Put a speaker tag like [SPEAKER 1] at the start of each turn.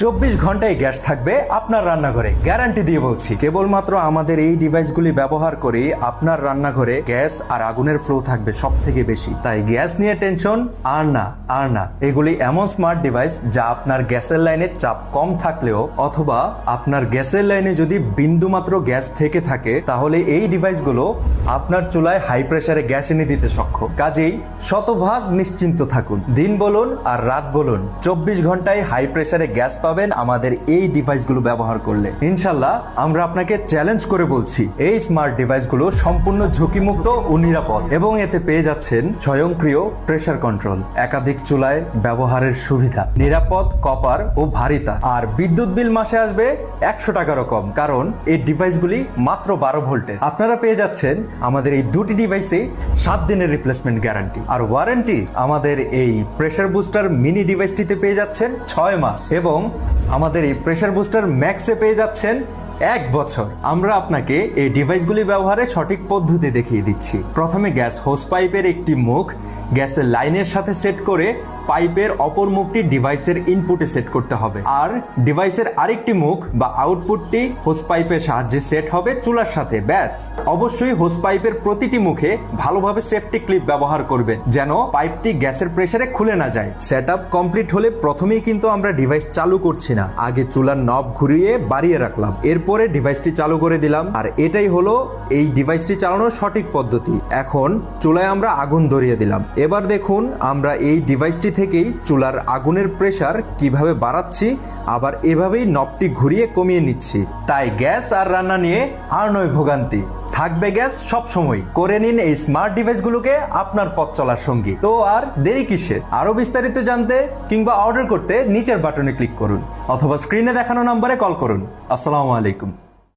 [SPEAKER 1] 24 ঘন্টায় গ্যাস থাকবে আপনার রান্নাঘরে, গ্যারান্টি দিয়ে বলছি। কেবলমাত্র আমাদের এই ডিভাইসগুলি ব্যবহার করে আপনার রান্নাঘরে গ্যাস আর আগুনের ফ্লো থাকবে সব থেকে বেশি। তাই গ্যাস নিয়ে টেনশন আর না। এগুলি এমন স্মার্ট ডিভাইস যা আপনার গ্যাসের লাইনে চাপ কম থাকলেও অথবা আপনার গ্যাসের লাইনে যদি বিন্দুমাত্র গ্যাস থেকে থাকে তাহলে এই ডিভাইসগুলো আপনার চুলায় হাই প্রেসারে গ্যাস এনে দিতে সক্ষম। কাজেই শতভাগ নিশ্চিন্ত থাকুন। দিন বলুন আর রাত বলুন, 24 ঘন্টায় হাই প্রেসারে গ্যাস পাবেন আমাদের এই ডিভাইসগুলো ব্যবহার করলে। ইনশাল্লাহ আমরা আপনাকে চ্যালেঞ্জ করে বলছি, এই স্মার্ট ডিভাইসগুলো সম্পূর্ণ ঝুঁকিমুক্ত ও নিরাপদ এবং এতে পেয়ে যাচ্ছেন স্বয়ংক্রিয় প্রেসার কন্ট্রোল, একাধিক চুলায় ব্যবহারের সুবিধা, নিরাপদ কপার ও ভারিতা, আর বিদ্যুৎ বিল মাসে আসবে 100 টাকারও কম, কারণ এই ডিভাইসগুলি মাত্র 12 ভোল্টের। আপনারা পেয়ে যাচ্ছেন আমাদের এই দুটি ডিভাইসে 7 দিনের রিপ্লেসমেন্ট গ্যারান্টি, আর ওয়ারেন্টি আমাদের এই প্রেসার বুস্টার মিনি ডিভাইসটিতে পেয়ে যাচ্ছেন 6 মাস এবং আমাদের এই প্রেসার বুস্টার ম্যাক্সে পেয়ে যাচ্ছেন 1 বছর। আমরা আপনাকে এই ডিভাইসগুলি ব্যবহারে সঠিক পদ্ধতি দেখিয়ে দিচ্ছি। প্রথমে গ্যাস হোস পাইপের একটি মুখ গ্যাসের লাইনের সাথে সেট করে পাইপের অপর মুখটি ডিভাইসের ইনপুটে সেট করতে হবে, আর ডিভাইসের আরেকটি মুখ বা আউটপুটটি হোস পাইপের সাহায্যে সেট হবে চুলার সাথে। ব্যাস, অবশ্যই হোস পাইপের প্রতিটি মুখে ভালোভাবে সেফটি ক্লিপ ব্যবহার করবেন যেন পাইপটি গ্যাসের প্রেসারে খুলে না যায়। সেটআপ কমপ্লিট হলে প্রথমেই কিন্তু আমরা ডিভাইস চালু করছি না, আগে চুলার নব ঘুরিয়ে বাড়িয়ে রাখলাম, এরপরে ডিভাইসটি চালু করে দিলাম, আর এটাই হলো এই ডিভাইসটি চালানোর সঠিক পদ্ধতি। এখন চুলায় আমরা আগুন ধরিয়ে দিলাম। এবার দেখুন আমরা এই ডিভাইসটি থেকেই চুলার আগুনের প্রেসার কিভাবে বাড়াচ্ছি, আবার এভাবেই নবটি ঘুরিয়ে কমিয়ে নিচ্ছি। তাই গ্যাস আর রান্না নিয়ে আর নয় ভোগান্তি, থাকবে গ্যাস সব সময়। করে নিন এই স্মার্ট ডিভাইসগুলোকে আপনার পথ চলার সঙ্গী। তো আর দেরি কিসের? আরো বিস্তারিত জানতে কিংবা অর্ডার করতে নিচের বাটনে ক্লিক করুন অথবা স্ক্রিনে দেখানো নম্বরে কল করুন। আসসালামু আলাইকুম।